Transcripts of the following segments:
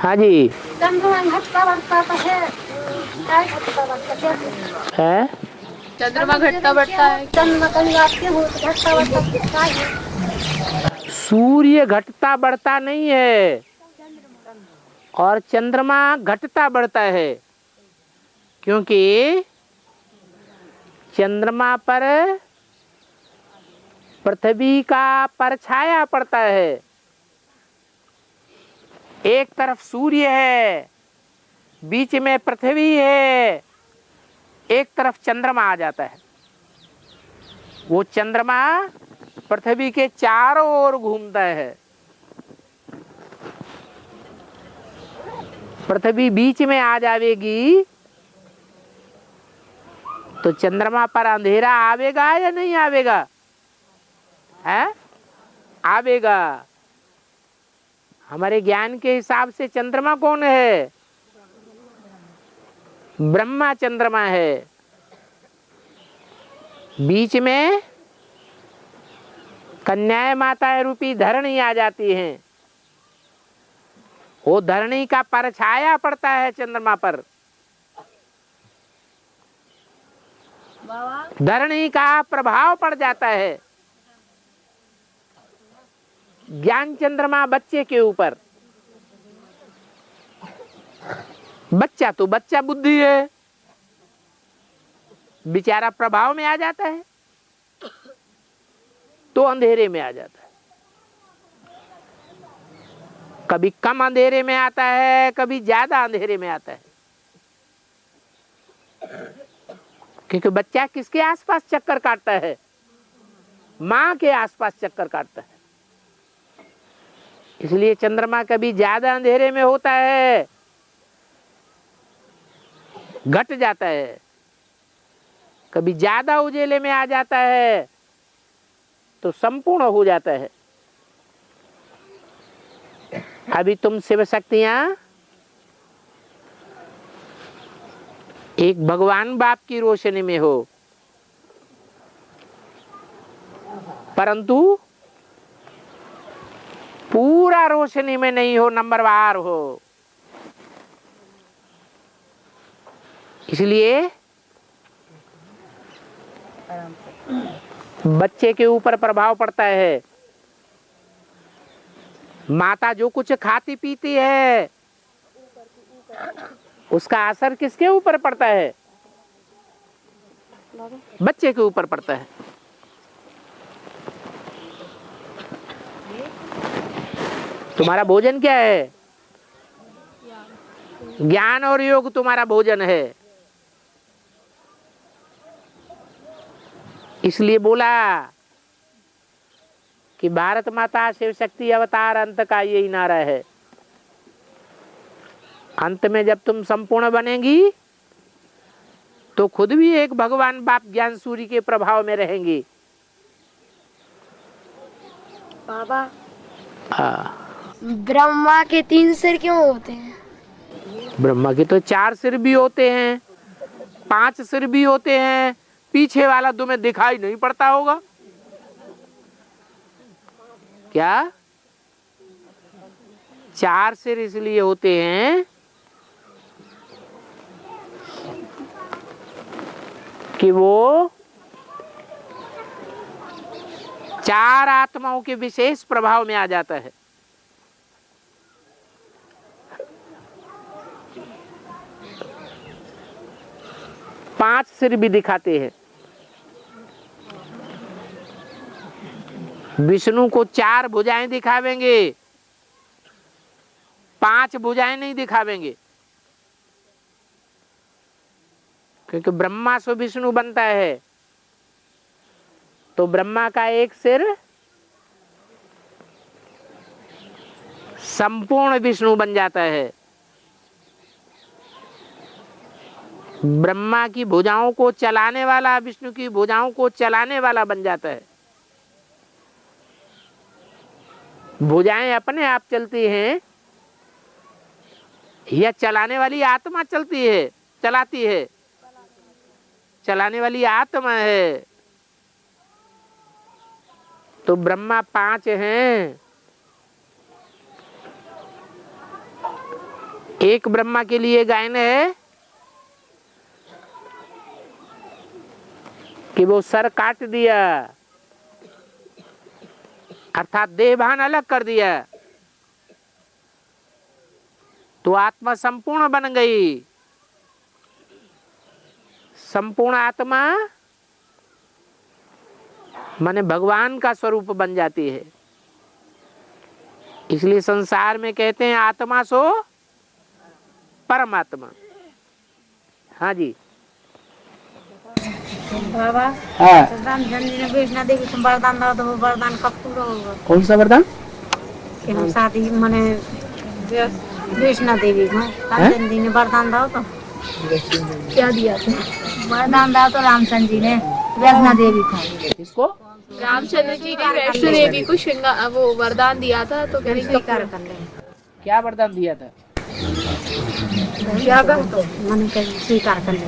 हाँ जी। चंद्रमा घटता बढ़ता तो है, क्या घटता बढ़ता कैसे है चंद्रमा घटता बढ़ता है। चंद्रमा कहीं आपके हो तो घटता बढ़ता क्या है? सूर्य घटता बढ़ता नहीं है और चंद्रमा घटता बढ़ता है, क्योंकि चंद्रमा पर पृथ्वी का परछाया पड़ता है। एक तरफ सूर्य है, बीच में पृथ्वी है, एक तरफ चंद्रमा आ जाता है। वो चंद्रमा पृथ्वी के चारों ओर घूमता है। पृथ्वी बीच में आ जाएगी तो चंद्रमा पर अंधेरा आवेगा या नहीं आवेगा? है, आवेगा। हमारे ज्ञान के हिसाब से चंद्रमा कौन है? ब्रह्मा चंद्रमा है। बीच में कन्या माता रूपी धरणी आ जाती हैं। वो धरणी का परछाया पड़ता है चंद्रमा पर। धरणी का प्रभाव पड़ जाता है ज्ञान चंद्रमा बच्चे के ऊपर। बच्चा तो बच्चा बुद्धि है, बेचारा प्रभाव में आ जाता है तो अंधेरे में आ जाता है। कभी कम अंधेरे में आता है, कभी ज्यादा अंधेरे में आता है, क्योंकि बच्चा किसके आसपास चक्कर काटता है? मां के आसपास चक्कर काटता है। इसलिए चंद्रमा कभी ज्यादा अंधेरे में होता है, घट जाता है, कभी ज्यादा उजेले में आ जाता है तो संपूर्ण हो जाता है। अभी तुम शिव शक्तियां एक भगवान बाप की रोशनी में हो, परंतु पूरा रोशनी में नहीं हो, नंबरवार हो। इसलिए बच्चे के ऊपर प्रभाव पड़ता है। माता जो कुछ खाती पीती है उसका असर किसके ऊपर पड़ता है? बच्चे के ऊपर पड़ता है। तुम्हारा भोजन क्या है? ज्ञान और योग तुम्हारा भोजन है। इसलिए बोला कि भारत माता शिव शक्ति अवतार अंत का यही नारा है। अंत में जब तुम संपूर्ण बनेंगी तो खुद भी एक भगवान बाप ज्ञान सूर्य के प्रभाव में रहेंगी। बाबा, ब्रह्मा के 3 सिर क्यों होते हैं? ब्रह्मा के तो 4 सिर भी होते हैं, 5 सिर भी होते हैं। पीछे वाला तुम्हें दिखाई नहीं पड़ता होगा क्या? 4 सिर इसलिए होते हैं कि वो 4 आत्माओं के विशेष प्रभाव में आ जाता है। पांच सिर भी दिखाते हैं। विष्णु को 4 भुजाएं दिखावेंगे, 5 भुजाएं नहीं दिखावेंगे, क्योंकि ब्रह्मा से विष्णु बनता है तो ब्रह्मा का एक सिर संपूर्ण विष्णु बन जाता है। ब्रह्मा की भुजाओं को चलाने वाला विष्णु की भुजाओं को चलाने वाला बन जाता है। भुजाएं अपने आप चलती हैं या चलाने वाली आत्मा चलती है? चलाती है, चलाने वाली आत्मा है। तो ब्रह्मा 5 हैं एक ब्रह्मा के लिए गायन है कि वो सर काट दिया, अर्थात देहभान अलग कर दिया, तो आत्मा संपूर्ण बन गई। संपूर्ण आत्मा माने भगवान का स्वरूप बन जाती है। इसलिए संसार में कहते हैं आत्मा सो परमात्मा। हाँ जी बाबा हाँ। रामचंद्र जी ने वैष्णो देवी को वरदान दिया, तो वो वरदान कब पूरा होगा? कौन सा वरदान? कि हम शादी माने वैष्णो देवी में रामचंद्र जी ने वरदान दिया, तो क्या दिया था? वरदान दिया तो रामचंद्र जी ने वैष्णो देवी को। किसको? रामचंद्र जी ने वैष्णो देवी को श्रृंगार वो वरदान दिया था, तो कह रही स्वीकार कर ले। क्या वरदान दिया था? क्या कर तो मैंने कहा स्वीकार कर ले,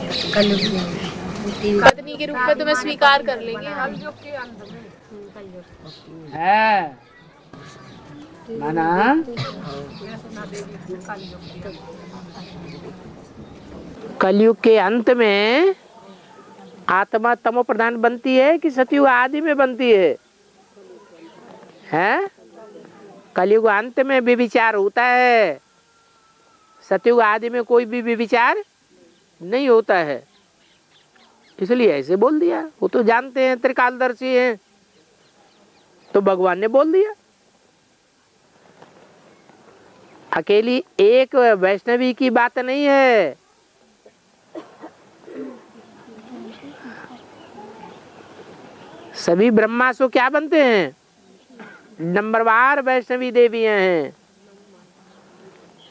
पत्नी के रूप में तुम्हें स्वीकार कर लेंगे हम। है माना कलयुग के अंत में आत्मा तमो प्रधान बनती है कि सतयुग आदि में बनती है? हैं? कलयुग अंत में भी विचार होता है, सतयुग आदि में कोई भी विचार नहीं होता है। इसलिए ऐसे बोल दिया। वो तो जानते हैं, त्रिकालदर्शी हैं, तो भगवान ने बोल दिया। अकेली एक वैष्णवी की बात नहीं है, सभी ब्रह्मा सो क्या बनते हैं? नंबरवार वैष्णवी देवियां हैं,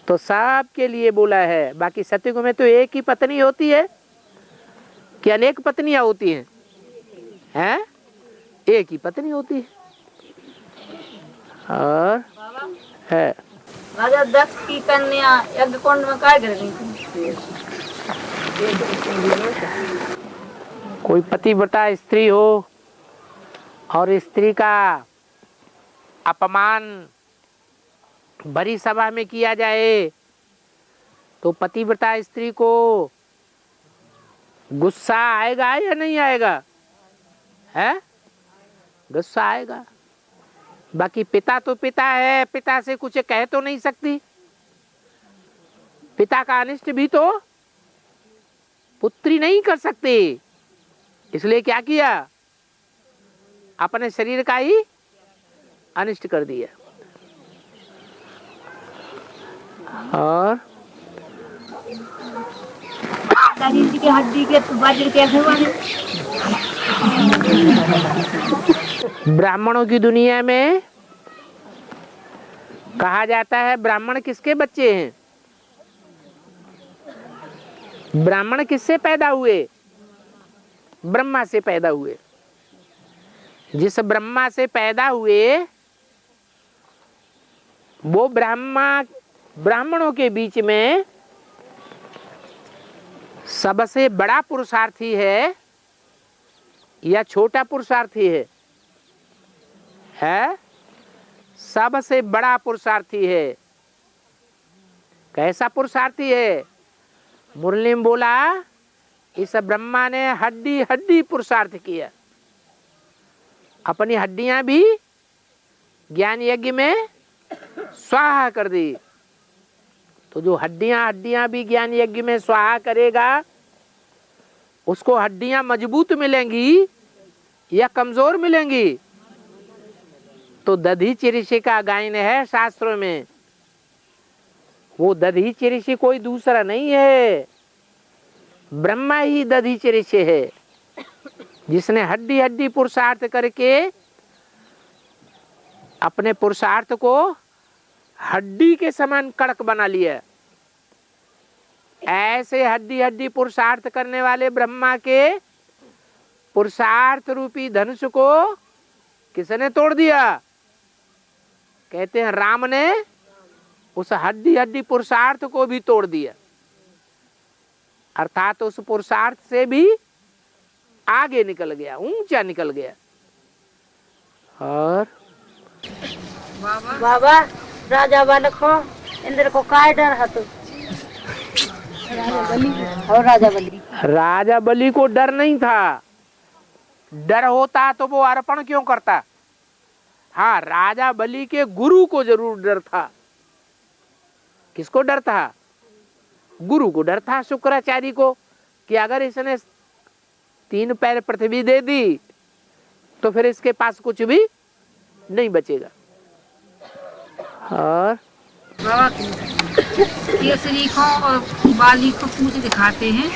तो सब के लिए बोला है। बाकी सतयुग में तो एक ही पत्नी होती है कि अनेक पत्नियां होती हैं? हैं? एक ही पत्नी होती है। और है राजा दक्ष की कन्या यज्ञ कुंड में काय कर रही थी? कोई पतिव्रता स्त्री हो और स्त्री का अपमान भरी सभा में किया जाए, तो पतिव्रता स्त्री को गुस्सा आएगा या नहीं आएगा? है? गुस्सा आएगा। बाकी पिता तो पिता है, पिता से कुछ कह तो नहीं सकती। पिता का अनिष्ट भी तो पुत्री नहीं कर सकती। इसलिए क्या किया? अपने शरीर का ही अनिष्ट कर दिया। और शरीर की हड्डी के वज्र कैसे बने? ब्राह्मणों की दुनिया में कहा जाता है ब्राह्मण किसके बच्चे हैं? ब्राह्मण किससे पैदा हुए? ब्रह्मा से पैदा हुए। जिस ब्रह्मा से पैदा हुए वो ब्राह्मणों के बीच में सबसे बड़ा पुरुषार्थी है या छोटा पुरुषार्थी है? है? सबसे बड़ा पुरुषार्थी है। कैसा पुरुषार्थी है? मुरली में बोला, इस ब्रह्मा ने हड्डी हड्डी पुरुषार्थ किया, अपनी हड्डियां भी ज्ञान यज्ञ में स्वाहा कर दी। तो जो हड्डियां भी ज्ञान यज्ञ में स्वाहा करेगा, उसको हड्डियां मजबूत मिलेंगी या कमजोर मिलेंगी? तो दधीचि ऋषि का गायन है शास्त्रों में। वो दधीचि ऋषि कोई दूसरा नहीं है, ब्रह्मा ही दधीचि ऋषि है, जिसने हड्डी हड्डी पुरुषार्थ करके अपने पुरुषार्थ को हड्डी के समान कड़क बना लिया। ऐसे हड्डी हड्डी पुरुषार्थ करने वाले ब्रह्मा के पुरुषार्थ रूपी धनुष को किसने तोड़ दिया? कहते हैं राम ने उस हड्डी हड्डी पुरुषार्थ को भी तोड़ दिया, अर्थात उस पुरुषार्थ से भी आगे निकल गया, ऊंचा निकल गया। और बाबा राजा बालक हो इंद्र को काय डर हतो? और राजा बलि। राजा बलि को डर नहीं था। डर होता तो वो अर्पण क्यों करता। हाँ, राजा बलि के गुरु को जरूर डर था। किसको डर था? गुरु को डर था, शुक्राचार्य को, कि अगर इसने 3 पैर पृथ्वी दे दी तो फिर इसके पास कुछ भी नहीं बचेगा। और केसरी को और बाली को पूछ दिखाते हैं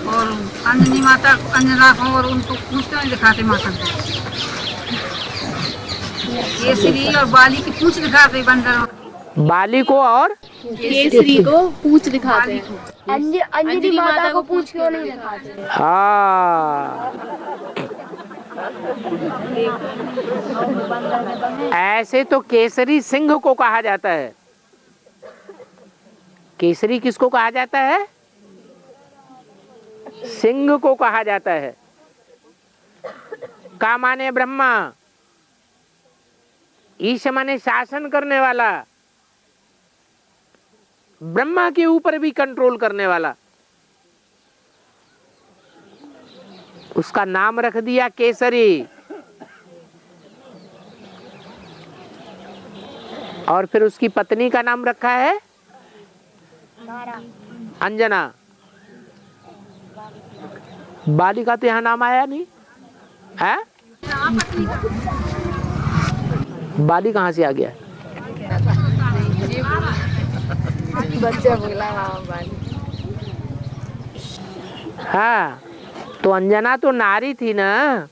और अंजनी माता को, अंजना को और उनको पूछ क्यों नहीं दिखाते माता को? केसरी और बाली की पूछ दिखाते बंदर। बाली को और केसरी को पूछ दिखाते हैं। अंजनी माता को पूछ क्यों नहीं दिखाते? हाँ, ऐसे तो केसरी सिंह को कहा जाता है। केसरी किसको कहा जाता है? सिंह को कहा जाता है। का माने ब्रह्मा, ईश माने शासन करने वाला, ब्रह्मा के ऊपर भी कंट्रोल करने वाला। उसका नाम रख दिया केसरी। और फिर उसकी पत्नी का नाम रखा है अंजना। बाली का तो यहां नाम आया नहीं है। बाली कहां से आ गया? बच्चा बोला बाली। हाँ, तो अंजना तो नारी थी ना।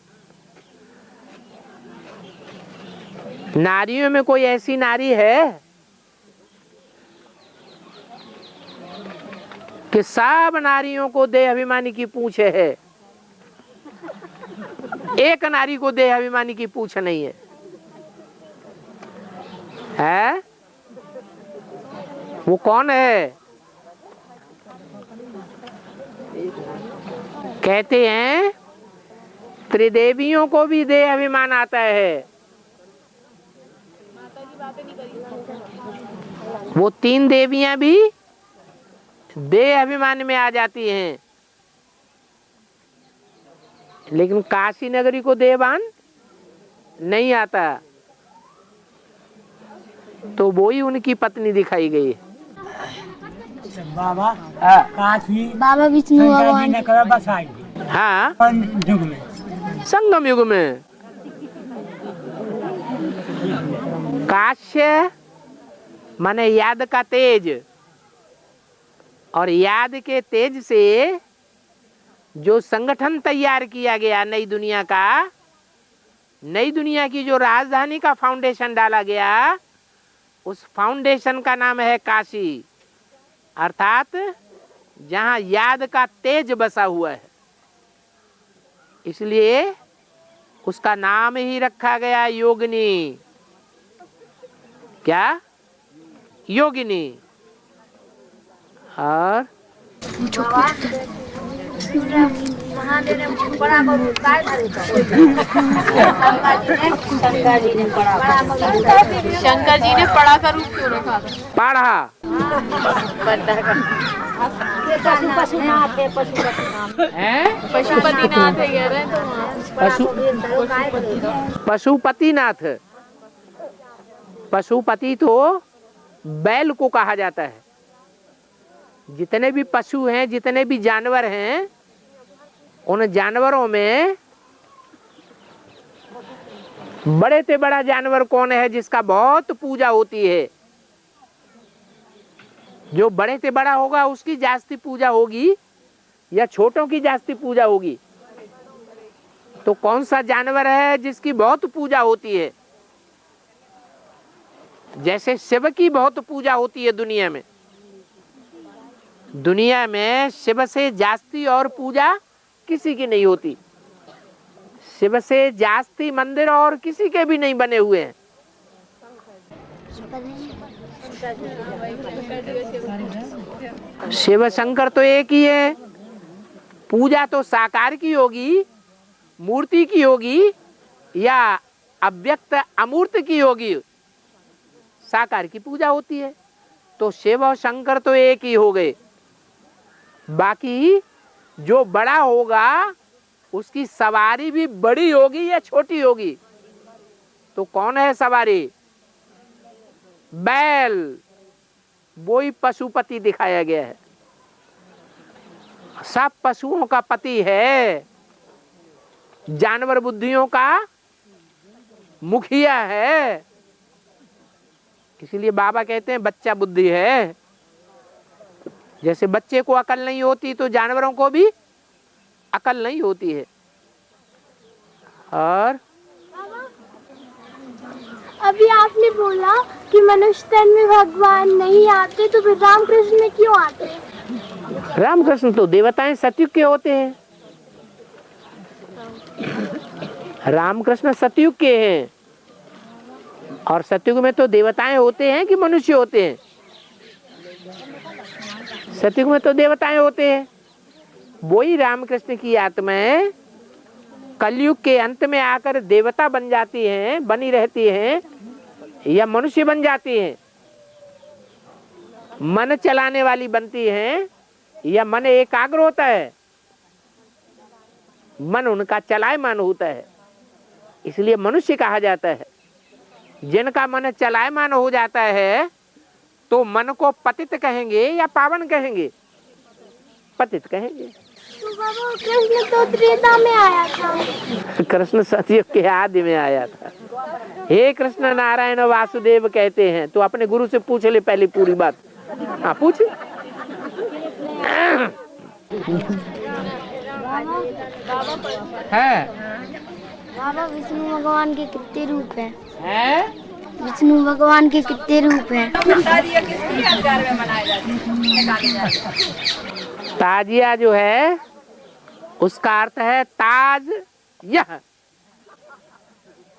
नारियों में कोई ऐसी नारी है कि सब नारियों को देह अभिमानी की पूछ है, एक नारी को देह अभिमानी की पूछ नहीं है। है? वो कौन है? कहते हैं त्रिदेवियों को भी देह अभिमान आता है। वो 3 देवियां भी देह अभिमान में आ जाती हैं, लेकिन काशी नगरी को देहभान नहीं आता। तो वो ही उनकी पत्नी दिखाई गई। बाबा काशी बाबा विष्णु भगवान ने करा बसाई। हाँ, युग में, संगम युग में। काश्य माने याद का तेज, और याद के तेज से जो संगठन तैयार किया गया नई दुनिया का, नई दुनिया की जो राजधानी का फाउंडेशन डाला गया, उस फाउंडेशन का नाम है काशी, अर्थात जहां याद का तेज बसा हुआ है। इसलिए उसका नाम ही रखा गया योगिनी। क्या? योगिनी। और शंकर जी ने पढ़ा का रूप क्यों रखा था? पढ़ा पशुपतिनाथ है कह रहे हैं तो पशुपतिनाथ। पशुपति तो बैल को कहा जाता है। जितने भी पशु हैं, जितने भी जानवर हैं, उन जानवरों में बड़े से बड़ा जानवर कौन है जिसका बहुत पूजा होती है? जो बड़े से बड़ा होगा उसकी जास्ती पूजा होगी या छोटों की जास्ती पूजा होगी? तो कौन सा जानवर है जिसकी बहुत पूजा होती है? जैसे शिव की बहुत पूजा होती है दुनिया में। दुनिया में शिव से जास्ती और पूजा किसी की नहीं होती। शिव से जास्ती मंदिर और किसी के भी नहीं बने हुए हैं। शिव शंकर तो एक ही है। पूजा तो साकार की होगी, मूर्ति की होगी, या अव्यक्त अमूर्त की होगी। साकार की पूजा होती है। तो शिव और शंकर तो एक ही हो गए। बाकी जो बड़ा होगा उसकी सवारी भी बड़ी होगी या छोटी होगी? तो कौन है सवारी? बैल। वही पशुपति दिखाया गया है। सब पशुओं का पति है, जानवर बुद्धियों का मुखिया है। इसीलिए बाबा कहते हैं बच्चा बुद्धि है। जैसे बच्चे को अकल नहीं होती तो जानवरों को भी अकल नहीं होती है। और अभी आपने बोला कि मनुष्य तन में भगवान नहीं आते, तो फिर रामकृष्ण में क्यों आते हैं? रामकृष्ण तो देवताएं सतयुग के होते हैं। रामकृष्ण सतयुग के हैं। और सतयुग में तो देवताएं होते हैं कि मनुष्य होते हैं? सतयुग में तो देवताएं होते हैं। वही रामकृष्ण की आत्माएं कलयुग के अंत में आकर देवता बन जाती हैं, बनी रहती हैं, या मनुष्य बन जाती हैं। मन चलाने वाली बनती हैं, या मन एकाग्र होता है। मन उनका चलायमान होता है, इसलिए मनुष्य कहा जाता है। जिनका मन चलायमान हो जाता है तो मन को पतित कहेंगे या पावन कहेंगे? पतित कहेंगे। तो बाबा कृष्ण तो त्रेता में आया था। कृष्ण सतयुग के आदि में आया था। हे कृष्ण नारायण वासुदेव कहते हैं। तो अपने गुरु से पूछ ले पहले पूरी बात। हाँ पूछ। है बाबा विष्णु भगवान के कितने रूप हैं? विष्णु भगवान के कितने रूप हैं? ताजिया जो है उसका अर्थ है ताज। यह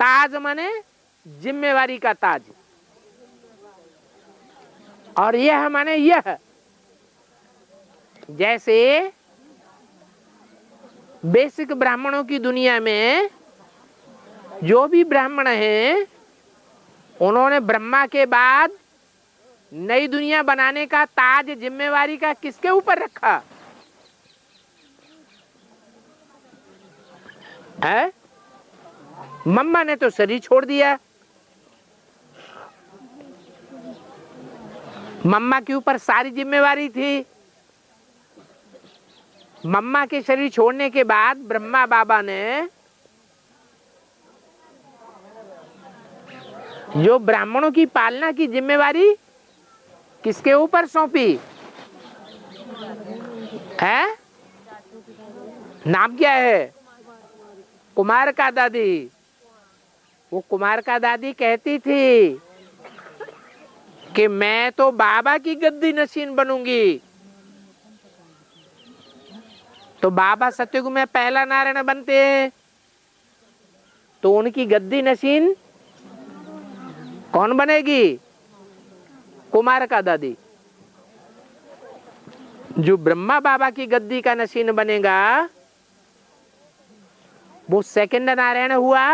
ताज माने जिम्मेवारी का ताज, और यह माने यह। जैसे बेसिक ब्राह्मणों की दुनिया में जो भी ब्राह्मण हैं, उन्होंने ब्रह्मा के बाद नई दुनिया बनाने का ताज जिम्मेवारी का किसके ऊपर रखा है? मम्मा ने तो शरीर छोड़ दिया। मम्मा के ऊपर सारी जिम्मेवारी थी। मम्मा के शरीर छोड़ने के बाद ब्रह्मा बाबा ने जो ब्राह्मणों की पालना की जिम्मेवारी किसके ऊपर सौंपी है? नाम क्या है? कुमार का दादी। वो कुमार का दादी कहती थी कि मैं तो बाबा की गद्दी नशीन बनूंगी। तो बाबा सतयुग में पहला नारायण बनते हैं, तो उनकी गद्दी नशीन कौन बनेगी? कुमार का दादी। जो ब्रह्मा बाबा की गद्दी का नशीन बनेगा वो सेकंड नारायण हुआ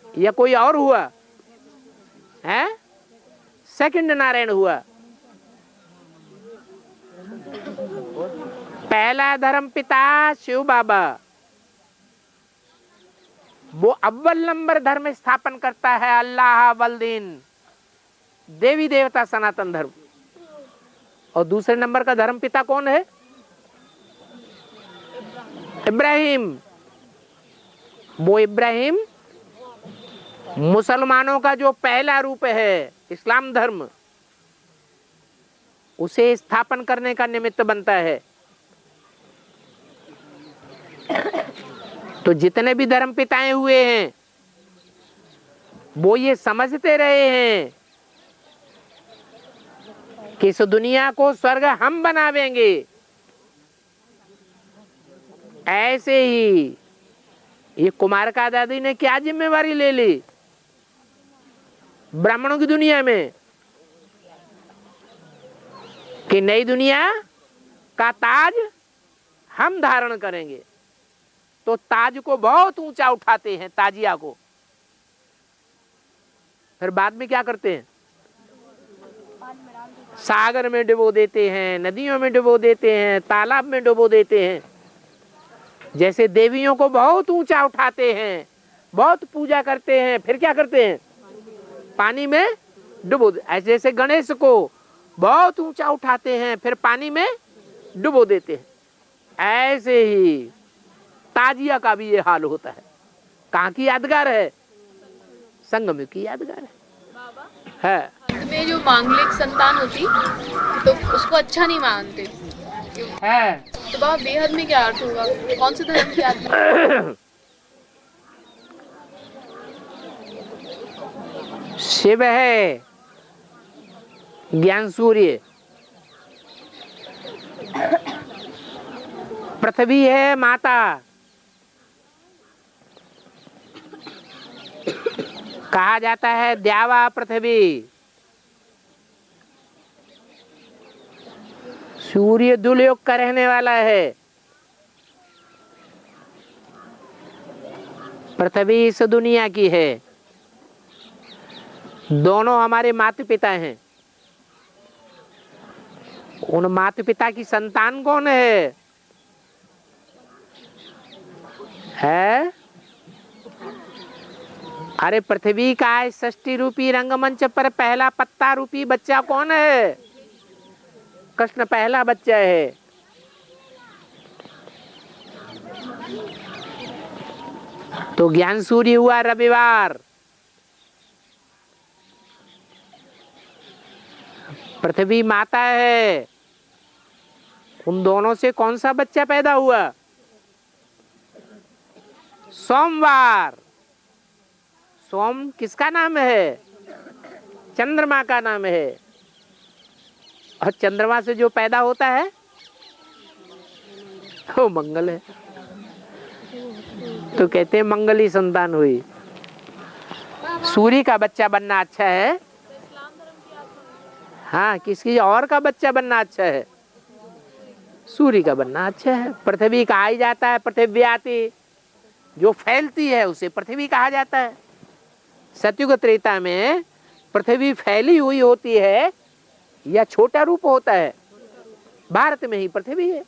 या कोई और हुआ है? सेकंड नारायण हुआ। पहला धर्म पिता शिव बाबा, वो अव्वल नंबर धर्म स्थापन करता है, अल्लाह वल्दीन, देवी देवता सनातन धर्म। और दूसरे नंबर का धर्म पिता कौन है? इब्राहिम। वो इब्राहिम मुसलमानों का जो पहला रूप है, इस्लाम धर्म, उसे स्थापन करने का निमित्त बनता है। तो जितने भी धर्म पिताएं हुए हैं वो ये समझते रहे हैं कि इस दुनिया को स्वर्ग हम बनावेंगे। ऐसे ही ये कुमार का दादी ने क्या जिम्मेवारी ले ली ब्राह्मणों की दुनिया में कि नई दुनिया का ताज हम धारण करेंगे। तो ताज को बहुत ऊंचा उठाते हैं, ताजिया को। फिर बाद में क्या करते हैं? सागर में डुबो देते हैं, नदियों में डुबो देते हैं, तालाब में डुबो देते हैं। जैसे देवियों को बहुत ऊंचा उठाते हैं, बहुत पूजा करते हैं, फिर क्या करते हैं? पानी में डुबो। ऐसे जैसे गणेश को बहुत ऊंचा उठाते हैं, फिर पानी में डुबो देते हैं। ऐसे ही ताजिया का भी ये हाल होता है। कहाँ की यादगार है? संगम की यादगार है। में जो मांगलिक संतान होती तो उसको अच्छा नहीं मानते है। तो बाबा बेहद में क्या अर्थ होगा? कौन से धर्म की आत्मा? शिव है, ज्ञान सूर्य, पृथ्वी है माता, कहा जाता है द्यावा पृथ्वी। सूर्य दुलयोग का रहने वाला है, पृथ्वी इस दुनिया की है। दोनों हमारे माता पिता हैं। उन माता पिता की संतान कौन है? अरे पृथ्वी का षष्ठी रूपी रंगमंच पर पहला पत्ता रूपी बच्चा कौन है? कृष्ण पहला बच्चा है। तो ज्ञान सूर्य हुआ रविवार, पृथ्वी माता है। उन दोनों से कौन सा बच्चा पैदा हुआ? सोमवार। सोम किसका नाम है? चंद्रमा का नाम है। और चंद्रमा से जो पैदा होता है वो मंगल है। तो कहते हैं मंगली संतान हुई। सूर्य का बच्चा बनना अच्छा है? हाँ, किसी और का बच्चा बनना अच्छा है? सूर्य का बनना अच्छा है। पृथ्वी कहा ही जाता है पृथ्वी आती, जो फैलती है उसे पृथ्वी कहा जाता है। सतयुग त्रेता में पृथ्वी फैली हुई होती है या छोटा रूप होता है? भारत में ही पृथ्वी है,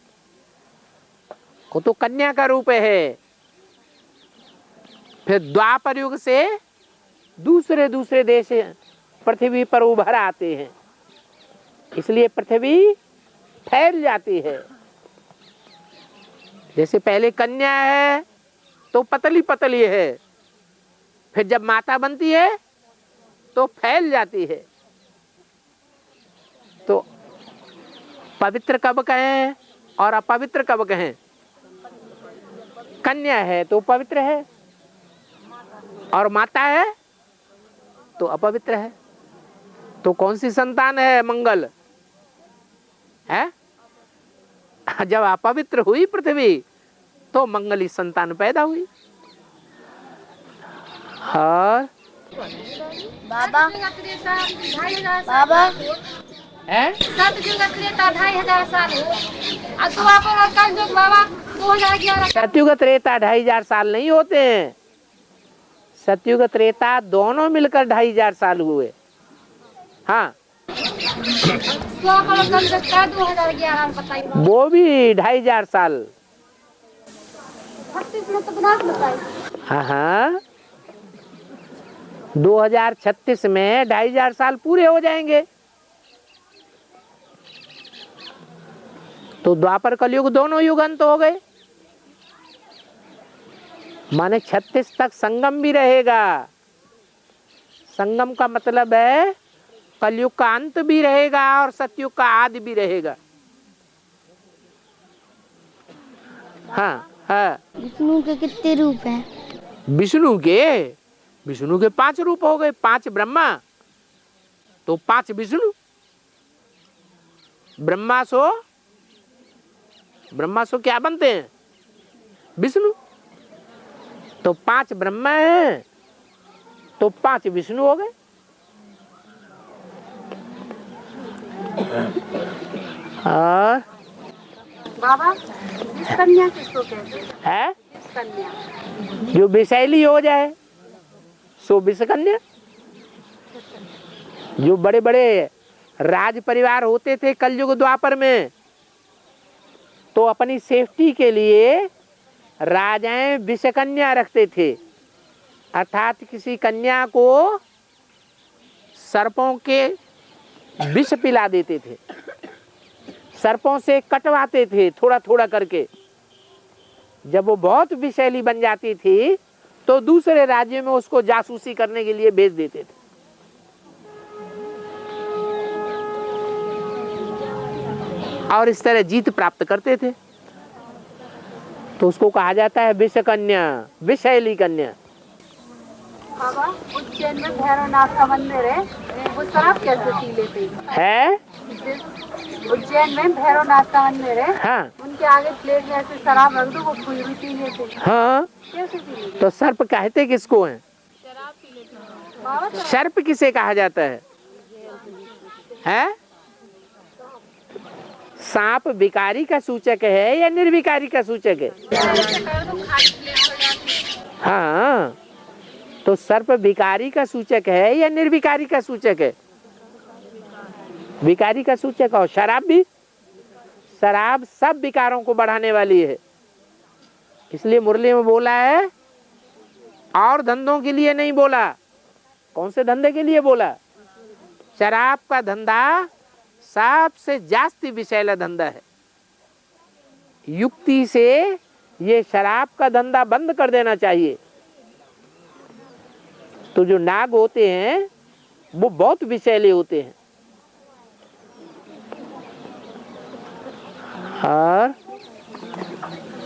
वो तो कन्या का रूप है। फिर द्वापर युग से दूसरे दूसरे देश पृथ्वी पर उभर आते हैं, इसलिए पृथ्वी फैल जाती है। जैसे पहले कन्या है तो पतली पतली है, फिर जब माता बनती है तो फैल जाती है। तो पवित्र कब कहें और अपवित्र कब कहें? कन्या है तो पवित्र है, और माता है तो अपवित्र है। तो कौन सी संतान है? मंगल है। जब अपवित्र हुई पृथ्वी तो मंगली संतान पैदा हुई। हाँ बाबा बाबा है। सतयुग त्रेता 2500 साल हो। द्वापर और कलयुग बाबा 2011। सतयुग त्रेता 2500 साल नहीं होते हैं। सतयुग त्रेता दोनों मिलकर 2500 साल हुए। हाँ, द्वापर और कलयुग का 2011 बताइए। वो भी 2500 साल। 36 में तो 50 बताइए। हाँ हाँ, 2036 में 2500 साल पूरे हो जाएंगे। तो द्वापर कलयुग दोनों युग अंत हो गए, माने 36 तक संगम भी रहेगा। संगम का मतलब है कलयुग का अंत भी रहेगा और सतयुग का आदि भी रहेगा। हाँ हाँ। विष्णु के कितने रूप हैं? विष्णु के 5 रूप हो गए। 5 ब्रह्मा तो 5 विष्णु। ब्रह्मा सो क्या बनते हैं? विष्णु। तो 5 ब्रह्मा है तो 5 विष्णु हो गए। और बाबा इस कन्या किसको कहते हैं? है इस कन्या जो विषैली हो जाए सो विष कन्या। जो बड़े बड़े राज परिवार होते थे कलयुग द्वापर में, तो अपनी सेफ्टी के लिए राजाएं विषकन्या रखते थे, अर्थात किसी कन्या को सर्पों के विष पिला देते थे, सर्पों से कटवाते थे थोड़ा थोड़ा करके। जब वो बहुत विषैली बन जाती थी तो दूसरे राज्य में उसको जासूसी करने के लिए भेज देते थे। और इस तरह जीत प्राप्त करते थे। तो उसको कहा जाता है विषकन्या, विषैली कन्या। बाबा, उज्जैन में भैरवनाथ का मंदिर है, वो शराब कैसे पी लेते है? उज्जैन में भैरवनाथ का मंदिर है, हाँ, उनके आगे प्लेट में ऐसे शराब रख दो, वो खुद भी पी लेते। हाँ, कैसे पी लेते? तो सर्प कहते किसको हैं? बाबा, सर्प किसे कहा जाता है? हैं? सांप विकारी का सूचक है या निर्विकारी का सूचक है? हाँ, तो सर्प विकारी का सूचक है या निर्विकारी का सूचक है? विकारी का सूचक। और शराब भी, शराब सब विकारों को बढ़ाने वाली है। इसलिए मुरली में बोला है, और धंधों के लिए नहीं बोला। कौन से धंधे के लिए बोला? शराब का धंधा सबसे जास्ती विषैला धंधा है। युक्ति से ये शराब का धंधा बंद कर देना चाहिए। तो जो नाग होते हैं वो बहुत विषैले होते हैं। और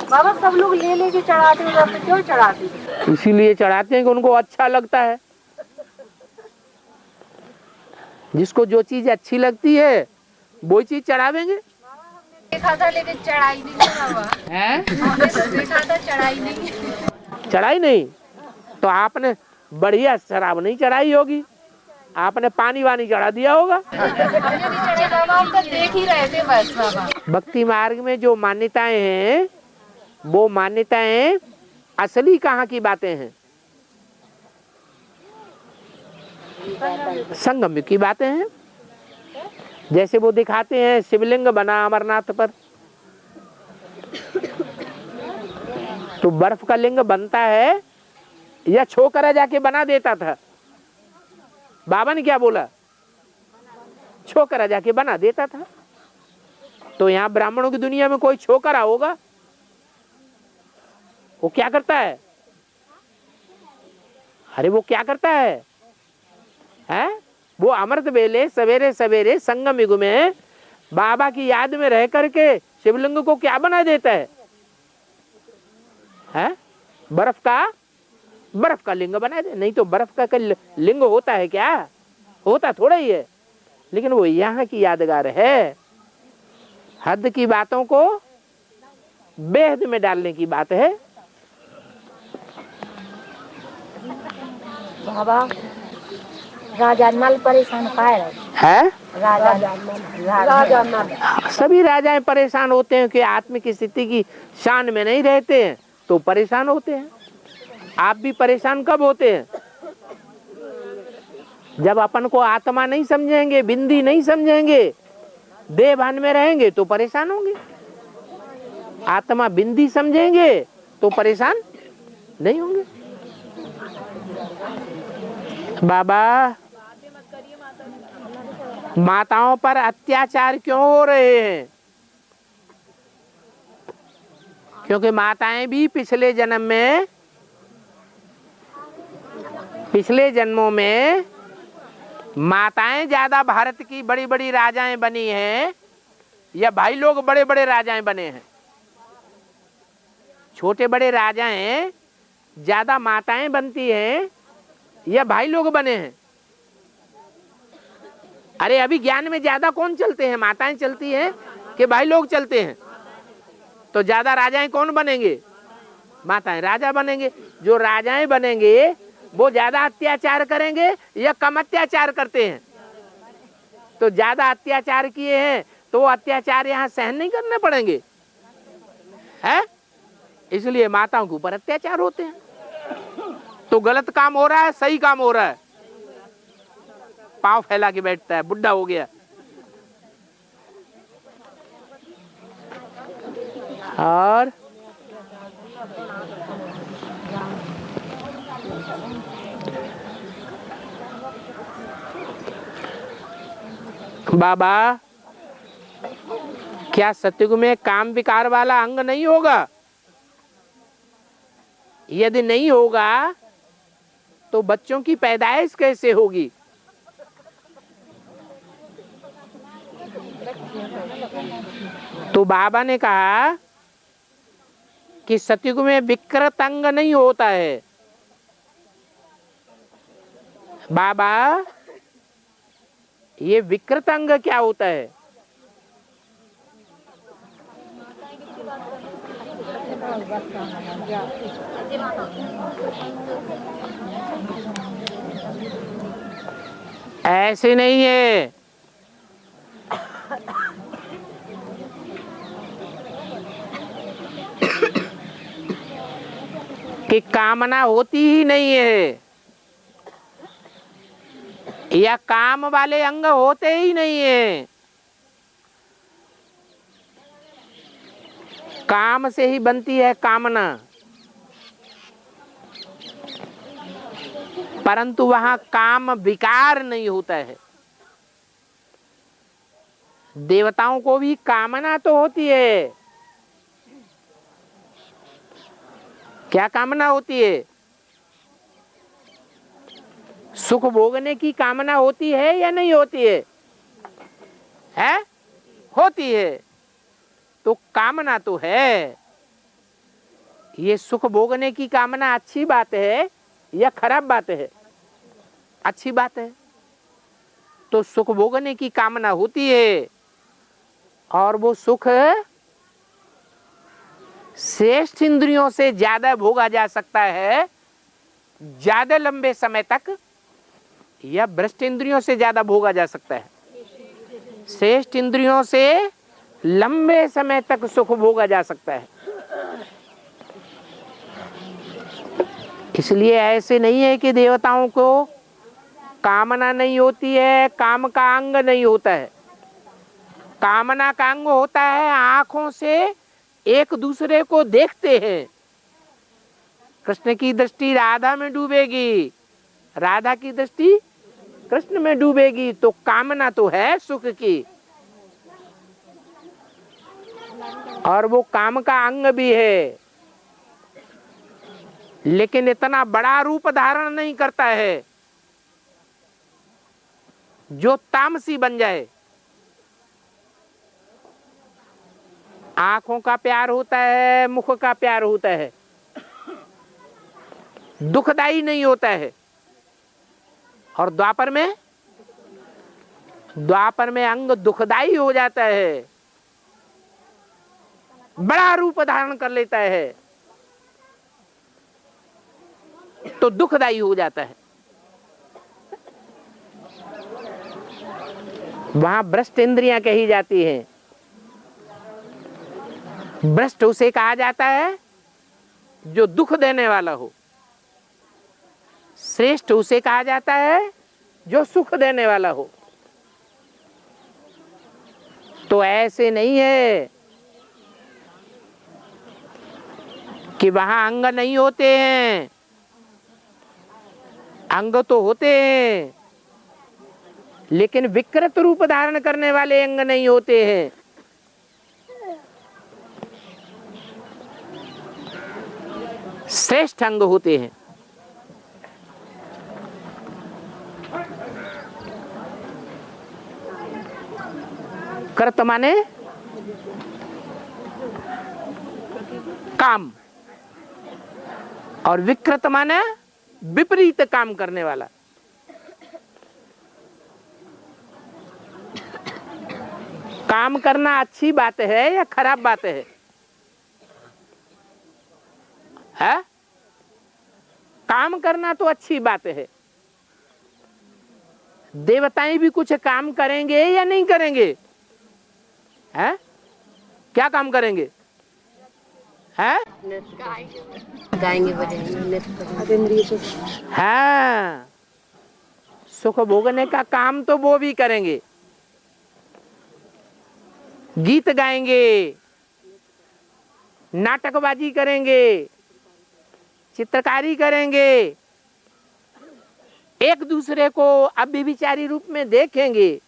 बाबा, सब लोग ले लेके चढ़ाते हैं, तो क्यों चढ़ाते हैं? इसीलिए चढ़ाते हैं कि उनको अच्छा लगता है। जिसको जो चीज अच्छी लगती है वो चीज चढ़ावेंगे। देखा था लेकिन चढ़ाई नहीं बाबा। हमने तो देखा था चढ़ाई नहीं। चढ़ाई नहीं तो आपने बढ़िया शराब नहीं चढ़ाई होगी, आपने पानी वानी चढ़ा दिया होगा। हमने नहीं चढ़ाई बाबा, हम तो देख ही रहे थे बस बाबा। भक्ति मार्ग में जो मान्यताएं हैं वो मान्यताएं असली कहाँ की बातें हैं? संगम की बातें हैं। जैसे वो दिखाते हैं शिवलिंग बना अमरनाथ पर, तो बर्फ का लिंग बनता है या छोकरा जाके बना देता था? बाबा ने क्या बोला? छोकरा जाके बना देता था। तो यहाँ ब्राह्मणों की दुनिया में कोई छोकरा होगा? वो क्या करता है? अरे वो क्या करता है? हैं? वो अमृत बेले सवेरे सवेरे संगम युग में बाबा की याद में रह करके शिवलिंग को क्या बना देता है? हैं? बर्फ का लिंग बना दे। नहीं तो बर्फ का लिंग होता है क्या? होता थोड़ा ही है। लेकिन वो यहाँ की यादगार है। हद की बातों को बेहद में डालने की बात है। बाबा, राजा नल परेशान है? राजा नल सभी राजाएं परेशान होते हैं कि आत्मिक स्थिति की शान में नहीं रहते हैं तो परेशान होते हैं। आप भी परेशान कब होते हैं? जब अपन को आत्मा नहीं समझेंगे, बिंदी नहीं समझेंगे, देह भान में रहेंगे तो परेशान होंगे। आत्मा बिंदी समझेंगे तो परेशान नहीं होंगे। बाबा, माताओं पर अत्याचार क्यों हो रहे हैं? क्योंकि माताएं भी पिछले जन्मों में माताएं ज्यादा भारत की बड़ी बड़ी राजाएं बनी हैं या भाई लोग बड़े बड़े राजाएं बने हैं? छोटे बड़े राजाएं ज्यादा माताएं बनती हैं या भाई लोग बने हैं? अरे अभी ज्ञान में ज्यादा कौन चलते हैं? माताएं चलती हैं कि भाई लोग चलते हैं? तो ज्यादा राजाएं कौन बनेंगे? माताएं राजा बनेंगे। जो राजाएं बनेंगे वो ज्यादा अत्याचार करेंगे या कम अत्याचार करते हैं? तो ज्यादा अत्याचार किए हैं तो वो अत्याचार यहाँ सहन नहीं करने पड़ेंगे, है? इसलिए माताओं के ऊपर अत्याचार होते हैं। तो गलत काम हो रहा है, सही काम हो रहा है। पांव फैला के बैठता है, बुढ़ा हो गया, और बाबा, क्या सतयुग में काम विकार वाला अंग नहीं होगा? यदि नहीं होगा तो बच्चों की पैदाइश कैसे होगी? तो बाबा ने कहा कि सतयुग में विकृत अंग नहीं होता है। बाबा, ये विकृत अंग क्या होता है? ऐसे नहीं है। कि कामना होती ही नहीं है, या काम वाले अंग होते ही नहीं है। काम से ही बनती है कामना, परंतु वहां काम विकार नहीं होता है। देवताओं को भी कामना तो होती है। क्या कामना होती है? सुख भोगने की कामना होती है या नहीं होती है? है? होती है। तो कामना तो है। ये सुख भोगने की कामना अच्छी बात है या खराब बात है? अच्छी बात है। तो सुख भोगने की कामना होती है, और वो सुख श्रेष्ठ इंद्रियों से ज्यादा भोगा जा सकता है, ज्यादा लंबे समय तक, या भ्रष्ट इंद्रियों से ज्यादा भोगा जा सकता है। श्रेष्ठ इंद्रियों से लंबे समय तक सुख भोगा जा सकता है। इसलिए ऐसे नहीं है कि देवताओं को कामना नहीं होती है, काम का अंग नहीं होता है। कामना का अंग होता है, आंखों से एक दूसरे को देखते हैं। कृष्ण की दृष्टि राधा में डूबेगी, राधा की दृष्टि कृष्ण में डूबेगी, तो कामना तो है सुख की, और वो काम का अंग भी है, लेकिन इतना बड़ा रूप धारण नहीं करता है जो तामसी बन जाए। आंखों का प्यार होता है, मुख का प्यार होता है, दुखदाई नहीं होता है। और द्वापर में अंग दुखदाई हो जाता है, बड़ा रूप धारण कर लेता है, तो दुखदाई हो जाता है। वहां भ्रष्ट इंद्रियां कही जाती हैं। भ्रष्ट उसे कहा जाता है जो दुख देने वाला हो, श्रेष्ठ उसे कहा जाता है जो सुख देने वाला हो। तो ऐसे नहीं है कि वहां अंग नहीं होते हैं, अंग तो होते हैं, लेकिन विकृत रूप धारण करने वाले अंग नहीं होते हैं। श्रेष्ठ अंग होते हैं। कृत माने काम, और विकृत माने विपरीत काम करने वाला। काम करना अच्छी बात है या खराब बात है? है? काम करना तो अच्छी बात है। देवताएं भी कुछ काम करेंगे या नहीं करेंगे? है? क्या काम करेंगे? है? गाएंगे बजाएंगे। हाँ, सुख भोगने का काम तो वो भी करेंगे। गीत गाएंगे, नाटकबाजी करेंगे, चित्रकारी करेंगे, एक दूसरे को अव्यभिचारी रूप में देखेंगे,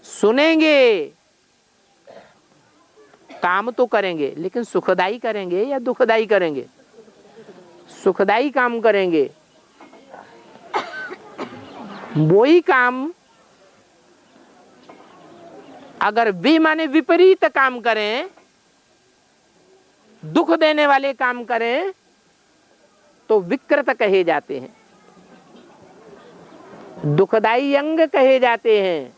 सुनेंगे, काम तो करेंगे लेकिन सुखदाई करेंगे या दुखदाई करेंगे? सुखदाई काम करेंगे। वही काम अगर माने विपरीत काम करें, दुख देने वाले काम करें, तो विकृत कहे जाते हैं, दुखदाई अंग कहे जाते हैं,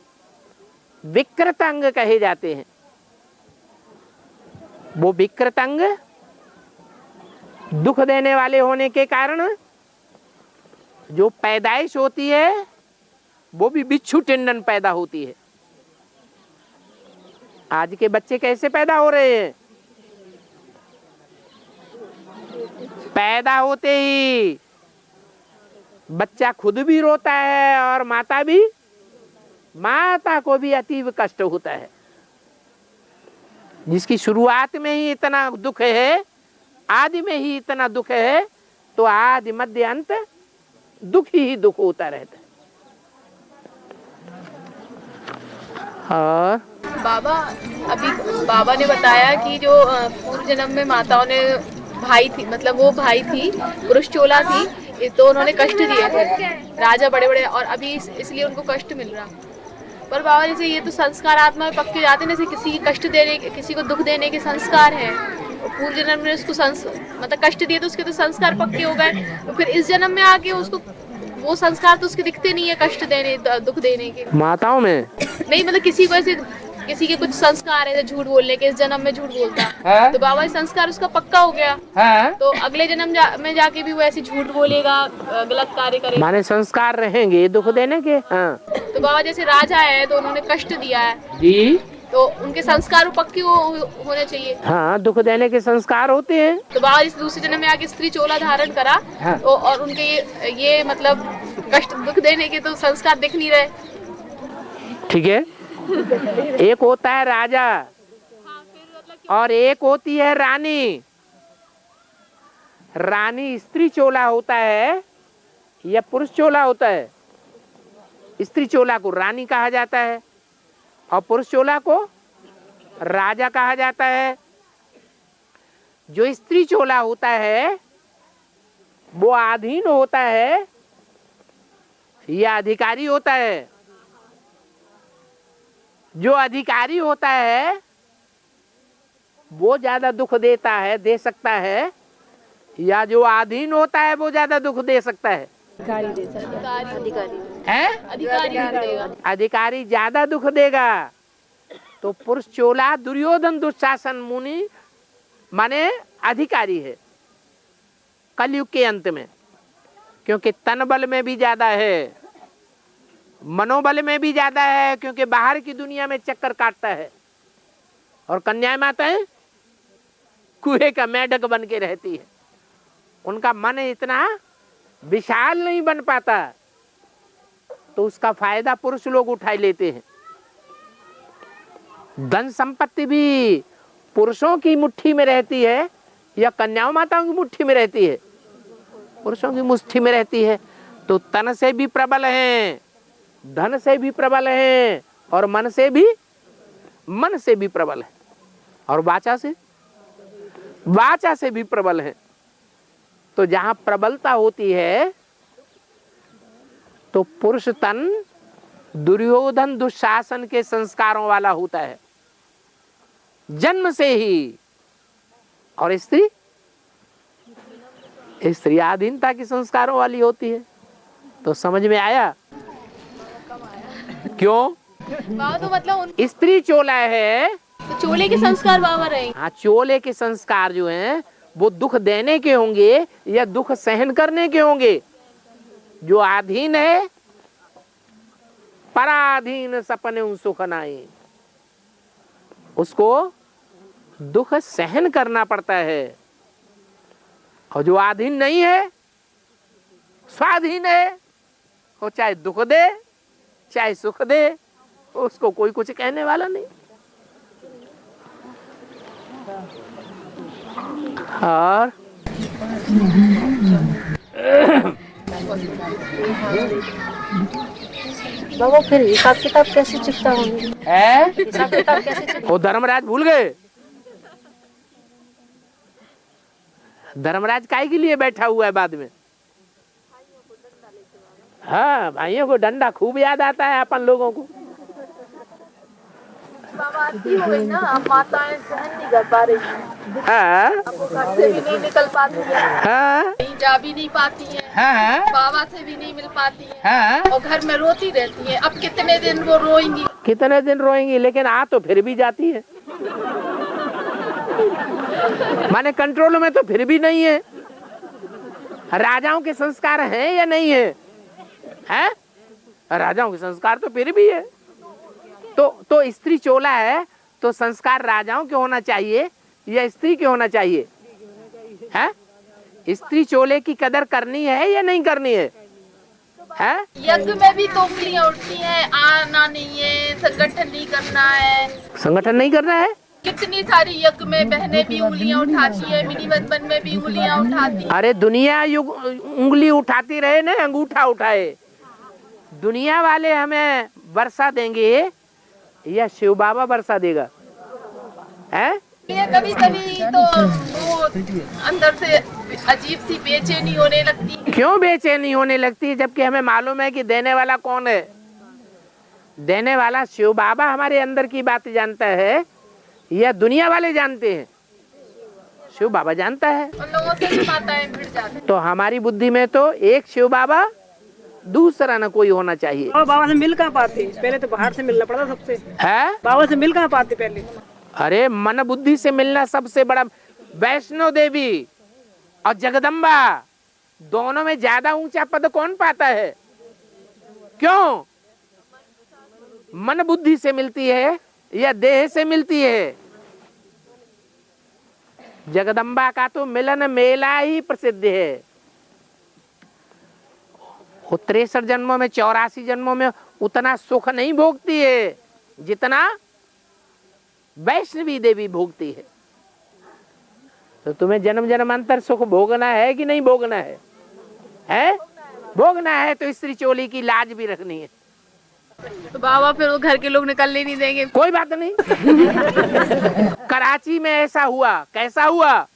विकृत अंग कहे जाते हैं। वो विकृत अंग दुख देने वाले होने के कारण जो पैदाइश होती है वो भी बिच्छू टिंडन पैदा होती है। आज के बच्चे कैसे पैदा हो रहे हैं? पैदा होते ही बच्चा खुद भी रोता है और माता को भी अतीव कष्ट होता है। जिसकी शुरुआत में ही इतना दुख है, आदि में ही इतना दुख है, तो आदि मध्य अंत दुख ही दुख होता रहता है। और बाबा, अभी बाबा ने बताया कि जो पूर्व जन्म में माताओं ने भाई थी, मतलब वो भाई थी, पुरुष चोला थी, तो उन्होंने कष्ट दिए थे राजा बड़े बड़े, और अभी इसलिए उनको कष्ट मिल रहा। पर बाबा जैसे ये तो संस्कार आत्मा में पक्के जाते हैं, जैसे किसी की कष्ट देने, किसी को दुख देने के संस्कार है, पूर्व जन्म में उसको मतलब कष्ट दिए तो उसके तो संस्कार पक्के हो गए, तो फिर इस जन्म में आके उसको वो संस्कार तो उसके दिखते नहीं है, कष्ट देने, दुख देने के। माताओं में नहीं, मतलब किसी को ऐसे, किसी के कुछ संस्कार है झूठ बोलने के, इस जन्म में झूठ बोलता है, तो बाबा संस्कार उसका पक्का हो गया है, तो अगले जन्म में जाके भी वो ऐसे झूठ बोलेगा, गलत कार्य करेगा। माने संस्कार रहेंगे दुख देने के। हाँ। तो बाबा जैसे राजा है तो उन्होंने कष्ट दिया है जी, तो उनके संस्कार पक्के होने चाहिए। हाँ, दुख देने के संस्कार होते हैं। तो बाबा इस दूसरे जन्म में आके स्त्री चोला धारण करा। हाँ। तो और उनके ये मतलब कष्ट दुख देने के तो संस्कार दिख नहीं रहे। ठीक है। एक होता है राजा और एक होती है रानी। रानी स्त्री चोला होता है या पुरुष चोला होता है? स्त्री चोला को रानी कहा जाता है और पुरुष चोला को राजा कहा जाता है। जो स्त्री चोला होता है वो अधीन होता है या अधिकारी होता है? जो अधिकारी होता है वो ज्यादा दुख देता है, दे सकता है, या जो अधीन होता है वो ज्यादा दुख दे सकता है? अधिकारी ज्यादा दुख देगा। तो पुरुष चोला दुर्योधन दुशासन मुनि माने अधिकारी है कलयुग के अंत में, क्योंकि तन बल में भी ज्यादा है, मनोबल में भी ज्यादा है, क्योंकि बाहर की दुनिया में चक्कर काटता है, और कन्या माताएं कुएं का मेढक बन के रहती है। उनका मन इतना विशाल नहीं बन पाता, तो उसका फायदा पुरुष लोग उठा लेते हैं। धन संपत्ति भी पुरुषों की मुट्ठी में रहती है या कन्याओं माताओं की मुट्ठी में रहती है? पुरुषों की मुट्ठी में रहती है। तो तन से भी प्रबल हैं, धन से भी प्रबल हैं, और मन से भी प्रबल है, और वाचा से भी प्रबल है। तो जहां प्रबलता होती है तो पुरुष तन दुर्योधन दुशासन के संस्कारों वाला होता है जन्म से ही, और स्त्री अधीनता के संस्कारों वाली होती है। तो समझ में आया क्यों? तो मतलब स्त्री चोला है तो चोले के संस्कार बाबा रहे। हाँ, चोले के संस्कार जो हैं वो दुख देने के होंगे या दुख सहन करने के होंगे। जो अधीन है पराधीन सपने सुख नाई, उसको दुख सहन करना पड़ता है। और जो अधीन नहीं है, स्वाधीन है, वो चाहे दुख दे चाहे सुख दे, उसको कोई कुछ कहने वाला नहीं। और बाबा फिर हिसाब किताब कैसे चुकता होंगे? है हिसाब किताब कैसे चुकता? वो धर्मराज भूल गए? धर्मराज काहे के लिए बैठा हुआ है बाद में? हाँ, भाइयों को डंडा खूब याद आता है अपन लोगों को। बाबा अच्छी हो गई ना, अब माताएं सहन नहीं कर पा रही हैं। हाँ अब वो घर से भी नहीं निकल पाती है, हाँ कहीं जा भी नहीं पाती है, हाँ बाबा से भी नहीं मिल पाती है, हाँ। और घर में रोती रहती है। अब कितने दिन वो रोएंगी? कितने दिन रोएंगी, लेकिन आ तो फिर भी जाती है। माने कंट्रोल में तो फिर भी नहीं है। राजाओं के संस्कार हैं या नहीं है? हैं? राजाओं के संस्कार तो फिर भी है। तो स्त्री चोला है तो संस्कार राजाओं के होना चाहिए या स्त्री के होना चाहिए? हैं? स्त्री चोले की कदर करनी है या नहीं करनी है? हैं? यज्ञ में भी तो उंगलियां उठती हैं, आना नहीं है, संगठन नहीं करना है। संगठन नहीं करना है? कितनी सारी यज्ञ में बहनें भी उंगलियां उठाती है, मिनी बंधन में भी उंगलियां उठाती है। अरे दुनिया उंगली उठाती रहे ना, अंगूठा उठाए। दुनिया वाले हमें वर्षा देंगे या शिव बाबा वर्षा देगा? हैं? ये कभी कभी तो वो अंदर से अजीब सी बेचैनी होने लगती। क्यों बेचैनी होने लगती है, जबकि हमें मालूम है कि देने वाला कौन है? देने वाला शिव बाबा हमारे अंदर की बात जानता है या दुनिया वाले जानते हैं? शिव बाबा जानता है। उन लोगों से भी माताएं भिड़ जाती हैं। तो हमारी बुद्धि में तो एक शिव बाबा, दूसरा न कोई होना चाहिए। और बाबा से मिल कहाँ पाते? पहले तो बाहर से मिलना पड़ता सबसे। है? बाबा से मिल कहाँ पाते पहले? अरे मन बुद्धि से मिलना सबसे बड़ा। वैष्णो देवी और जगदम्बा दोनों में ज्यादा ऊंचा पद कौन पाता है? क्यों? मन बुद्धि से मिलती है या देह से मिलती है? जगदम्बा का तो मिलन मेला ही प्रसिद्ध है। वो 63 जन्मों में, 84 जन्मों में उतना सुख नहीं भोगती है जितना वैष्णवी देवी भोगती है। तो तुम्हें जन्म जन्मांतर सुख भोगना है कि नहीं भोगना है? हैं? भोगना है तो स्त्री चोली की लाज भी रखनी है। तो बाबा फिर वो घर के लोग निकलने नहीं देंगे। कोई बात नहीं। कराची में ऐसा हुआ। कैसा हुआ?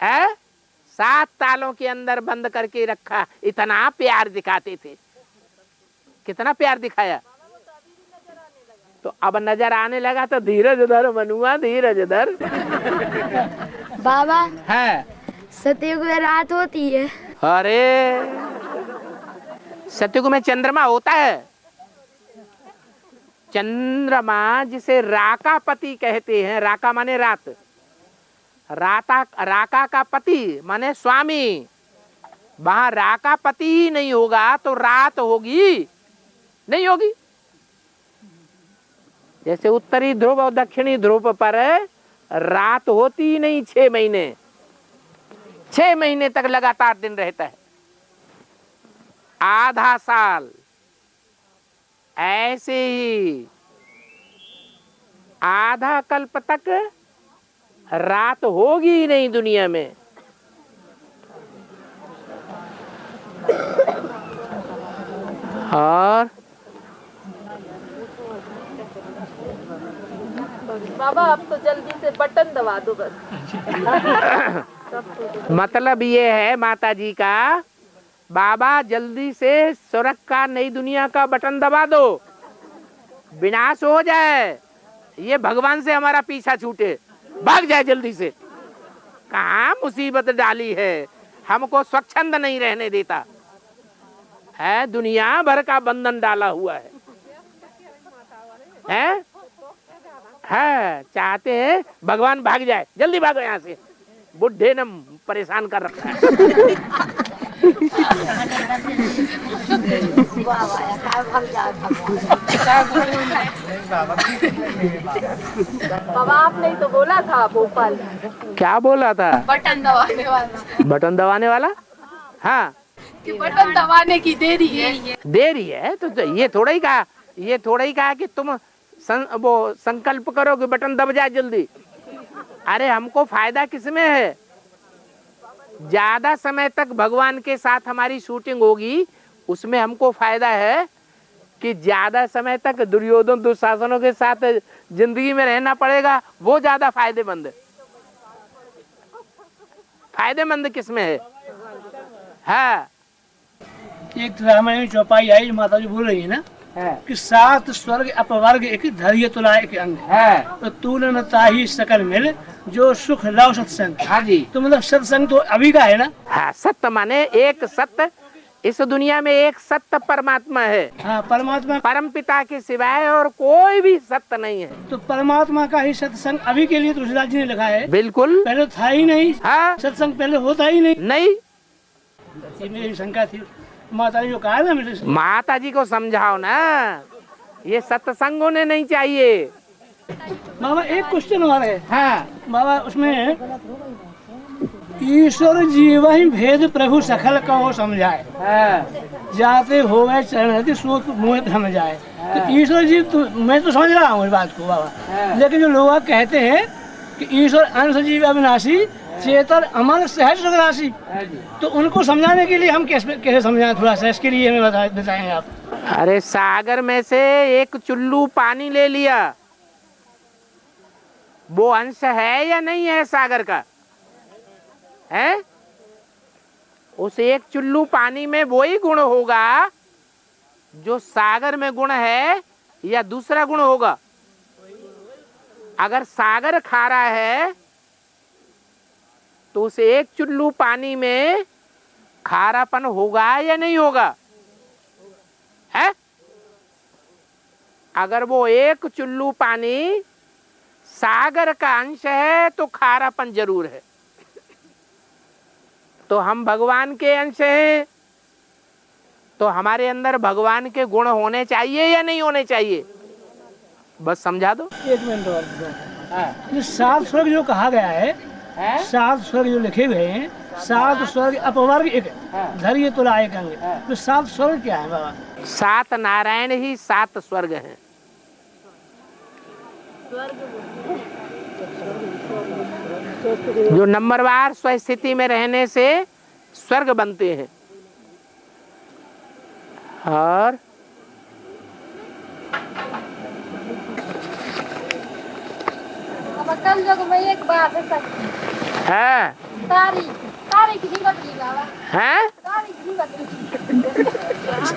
है? 7 तालों के अंदर बंद करके रखा। इतना प्यार दिखाते थे। कितना प्यार दिखाया? तो अब नजर आने लगा तो धीरज धर मनुआ, धीरज धर। बाबा है सतयुग में रात होती है। अरे सतयुग में चंद्रमा होता है। चंद्रमा जिसे राका पति कहते हैं। राका माने रात। राका का पति माने स्वामी। वहां राका पति ही नहीं होगा तो रात होगी नहीं होगी। जैसे उत्तरी ध्रुव और दक्षिणी ध्रुव पर रात होती ही नहीं 6 महीने। 6 महीने तक लगातार दिन रहता है। आधा साल ऐसे ही आधा कल्प तक रात होगी ही नहीं दुनिया में। और बाबा अब तो जल्दी से बटन दबा दो बस। मतलब ये है माता जी का, बाबा जल्दी से स्वर्ग का, नई दुनिया का बटन दबा दो, विनाश हो जाए, ये भगवान से हमारा पीछा छूटे, भाग जाए जल्दी से। कहाँ मुसीबत डाली है, हमको स्वच्छंद नहीं रहने देता है, दुनिया भर का बंधन डाला हुआ है? हाँ, चाहते हैं भगवान भाग जाए, जल्दी भागो यहाँ से, बुढ़े ने परेशान कर रखा है। बाबा आपने ही तो बोला था भोपाल। क्या बोला था? बटन दबाने वाला। बटन दबाने वाला? हाँ, कि बटन दबाने की देरी है। देरी है तो ये थोड़ा ही कहा कि तुम वो संकल्प करो कि बटन दब जाए जल्दी। अरे हमको फायदा किसमें है? ज्यादा समय तक भगवान के साथ हमारी शूटिंग होगी, उसमें हमको फायदा है कि ज्यादा समय तक दुर्योधन दुशासनों के साथ जिंदगी में रहना पड़ेगा, वो ज्यादा फायदेमंद है। फायदेमंद किसमें है? हाँ, एक रामायण चौपाई आई, माता जी बोल रही है ना कि सात स्वर्ग अपवर्ग एक धैर्य तुला एक अंग है। तो तुलन ताही सकल मिल जो सुख लाओ सत्संग। हाँ जी। तो मतलब सत्संग तो अभी का है ना। हाँ, सत्य माने एक सत्य, इस दुनिया में एक सत्य परमात्मा है। हाँ, परमात्मा, परम पिता के सिवाय और कोई भी सत्य नहीं है। तो परमात्मा का ही सत्संग अभी के लिए तुलसीदास जी ने लिखा है। बिल्कुल। पहले था ही नहीं। हाँ, सत्संग पहले होता ही नहीं। नहीं। ये मेरी शंका थी, माता जी जो कहा ना मेरे से। माता जी को समझाओ ना, ये सत्संग होने नहीं चाहिए। बाबा एक क्वेश्चन और है। हाँ, बाबा उसमें ईश्वर जीव ही भेद प्रभु सखल कहो समझाए। हाँ, जाते हो गए चरण सोच मोह समझाए। तो ईश्वर जी तो मैं तो समझ रहा हूँ इस बात को बाबा, लेकिन जो लोग कहते हैं कि ईश्वर अंश जीव अविनाशी चेतन अमर सहज सुखराशि, तो उनको समझाने के लिए हम कैसे समझाएं, थोड़ा सा इसके लिए हमें बताएंगे आप। अरे सागर में से एक चुल्लू पानी ले लिया, वो अंश है या नहीं है सागर का? है? उस एक चुल्लू पानी में वही गुण होगा जो सागर में गुण है या दूसरा गुण होगा? अगर सागर खारा है तो उस एक चुल्लू पानी में खारापन होगा या नहीं होगा? है? अगर वो एक चुल्लू पानी सागर का अंश है तो खारापन जरूर है। तो हम भगवान के अंश हैं, तो हमारे अंदर भगवान के गुण होने चाहिए या नहीं होने चाहिए? बस समझा दो। एक मिनट और। सात स्वर्ग जो कहा गया है, सात स्वर्ग जो लिखे हुए हैं, सात स्वर्ग अपवर्ग एक धैर्य तुला एक अंग, तो सात स्वर्ग क्या है बाबा? सात नारायण ही सात स्वर्ग हैं। जो नंबरवार स्वस्थिति में रहने से स्वर्ग बनते हैं। और कल जो मैं एक बात है सच्ची है, तारीख नहीं बदली बाबा, है? तारीख नहीं बदली।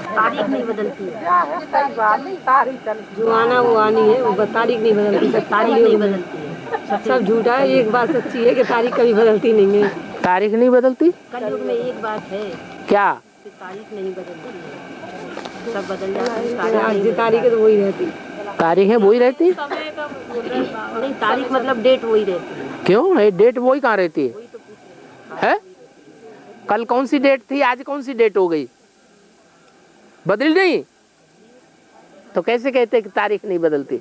तारीख नहीं बदलती है, सही बात नहीं, तारीख जो आना वो आनी है, वो तारीख नहीं बदलती। तारीख नहीं बदलती है, सब झूठा है। एक बात सच्ची है कि तारीख कभी बदलती नहीं है। तारीख नहीं बदलती? कलयुग में एक बात है क्या? कि तारीख नहीं बदलती है, सब बदल जाती है। आज तारीख है तो वही रहती, तारीख है वही रहती? नहीं, तारीख मतलब डेट वही रहती है। क्यों है? डेट वही कहाँ रहती है? कल कौन सी डेट थी, आज कौन सी डेट हो गई? बदली नहीं तो कैसे कहते कि तारीख नहीं बदलती?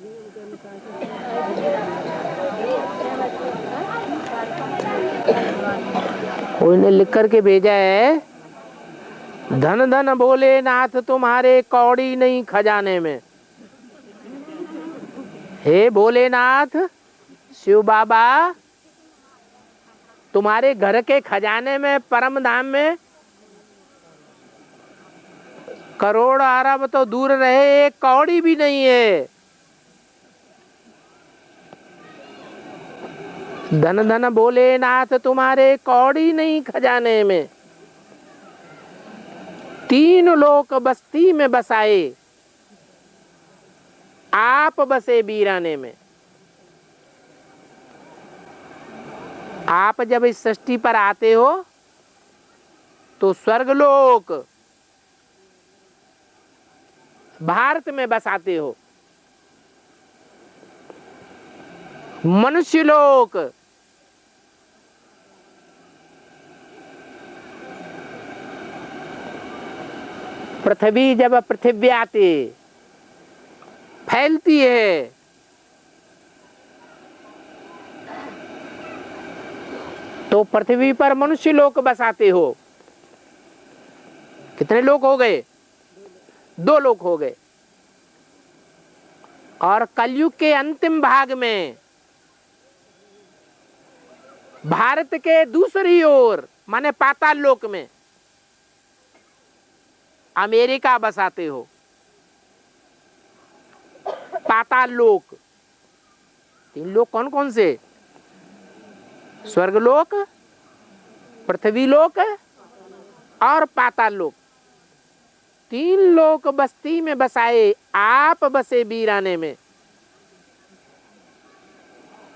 उन्हें लिख करके भेजा है, धन धन बोले नाथ तुम्हारे कौड़ी नहीं खजाने में। हे भोलेनाथ शिव बाबा, तुम्हारे घर के खजाने में, परम धाम में करोड़ अरब तो दूर रहे, एक कौड़ी भी नहीं है। धन धन भोलेनाथ तुम्हारे कौड़ी नहीं खजाने में। तीन लोक बस्ती में बसाए, आप बसे बीराने में। आप जब इस सृष्टि पर आते हो तो स्वर्गलोक भारत में बसाते हो, मनुष्य लोक पृथ्वी जब पृथ्वी आती फैलती है तो पृथ्वी पर मनुष्य लोक बसाते हो। कितने लोग हो गए? 2 लोग हो गए। और कलयुग के अंतिम भाग में भारत के दूसरी ओर माने पाताल लोक में अमेरिका बसाते हो। पाताल लोक, तीन लोक कौन कौन से? स्वर्गलोक, पृथ्वी लोक और पाताल लोक। तीन लोक बस्ती में बसाए, आप बसे वीराने में।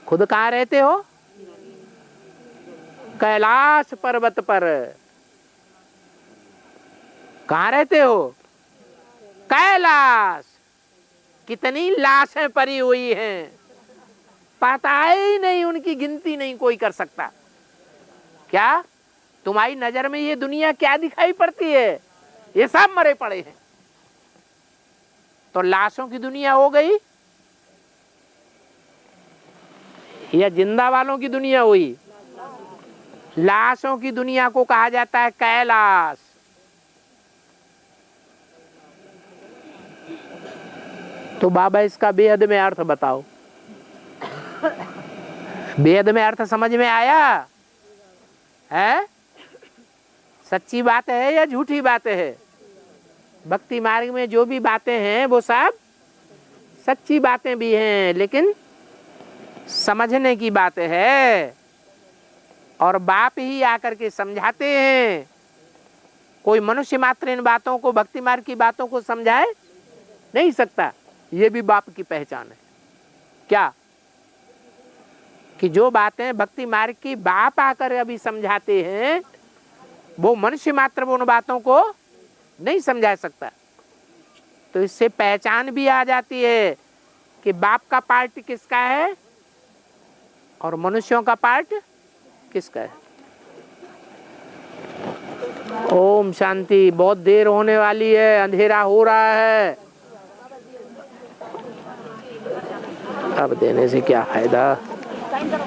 खुद कहाँ रहते हो? कैलाश पर्वत पर। कहाँ रहते हो? कैलाश। कितनी लाशें पड़ी हुई हैं, पता ही नहीं, उनकी गिनती नहीं कोई कर सकता। क्या तुम्हारी नजर में ये दुनिया क्या दिखाई पड़ती है? ये सब मरे पड़े हैं। तो लाशों की दुनिया हो गई या जिंदा वालों की दुनिया हुई? लाशों की दुनिया को कहा जाता है कैलाश। तो बाबा इसका बेहद में अर्थ बताओ। बेहद में अर्थ समझ में आया है? सच्ची बात है या झूठी बातें है? भक्ति मार्ग में जो भी बातें हैं वो सब सच्ची बातें भी हैं, लेकिन समझने की बातें है। और बाप ही आकर के समझाते हैं। कोई मनुष्य मात्र इन बातों को, भक्ति मार्ग की बातों को समझाए नहीं सकता। ये भी बाप की पहचान है। क्या कि जो बातें भक्ति मार्ग की बाप आकर अभी समझाते हैं, वो मनुष्य मात्र वो उन बातों को नहीं समझा सकता। तो इससे पहचान भी आ जाती है कि बाप का पार्ट किसका है और मनुष्यों का पार्ट किसका है। ओम शांति। बहुत देर होने वाली है, अंधेरा हो रहा है। अब देने से क्या फायदा।